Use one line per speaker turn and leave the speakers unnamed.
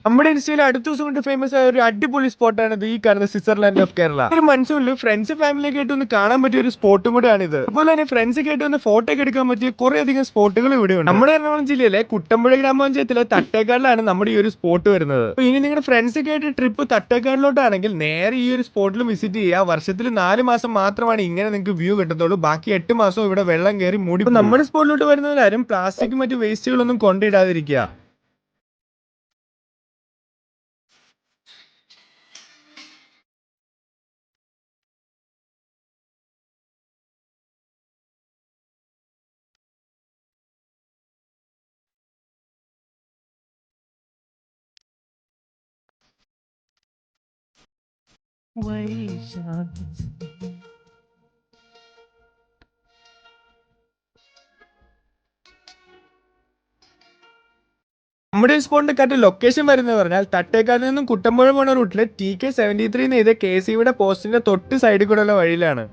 നമ്മുടെ ഇൻസ്റ്റയിൽ അടുത്ത ദിവസം കൊണ്ട് ഫേമസ് ആയ ഒരു അടിപൊളി സ്പോട്ടാണ് ഈ കാണുന്ന സ്വിറ്റ്സർലാൻഡ് ഓഫ് കേരള. ഒരു മനസ്സിൽ ഫ്രണ്ട്സ് ഫാമിലിയൊക്കെ ആയിട്ട് ഒന്ന് കാണാൻ പറ്റിയ ഒരു സ്പോട്ടും കൂടെയാണിത്. അതുപോലെ തന്നെ ഫ്രണ്ട്സ് ഒക്കെ ആയിട്ട് ഒന്ന് ഫോട്ടോ ഒക്കെ എടുക്കാൻ പറ്റിയ കുറെ അധികം സ്പോട്ടുകൾ ഇവിടെയുണ്ട്. നമ്മുടെ എറണാകുളം ജില്ലയിലെ കുട്ടമ്പുഴ ഗ്രാമപഞ്ചായത്തിലെ തട്ടേക്കാടിലാണ് നമ്മുടെ ഈ ഒരു സ്പോട്ട് വരുന്നത്. അപ്പൊ ഇനി നിങ്ങളുടെ ഫ്രണ്ട്സ് ഒക്കെ ആയിട്ട് ട്രിപ്പ് തട്ടേക്കാടിലോട്ടാണെങ്കിൽ നേരെ ഈ ഒരു സ്പോട്ടിൽ വിസിറ്റ് ചെയ്യുക. വർഷത്തിൽ 4 മാസം മാത്രമാണ് ഇങ്ങനെ നിങ്ങൾക്ക് വ്യൂ കിട്ടത്തുള്ളൂ. ബാക്കി 8 മാസം ഇവിടെ വെള്ളം കയറി മൂടി. നമ്മുടെ സ്പോട്ടിലോട്ട് വരുന്നവരാരും പ്ലാസ്റ്റിക് മറ്റു വേസ്റ്റുകളൊന്നും കൊണ്ടിടാതിരിക്കുക. നമ്മുടെ ഈ സ്പോട്ടിന്റെ കറക്റ്റ് ലൊക്കേഷൻ വരുന്നത് പറഞ്ഞാൽ തട്ടേക്കാട് നിന്നും കുട്ടമ്പുഴ പോണ റൂട്ടിലെ TK 73 എഴുതിയ KCBയുടെ പോസ്റ്റിന്റെ തൊട്ട് സൈഡിൽ കൂടെയുള്ള വഴിയിലാണ്.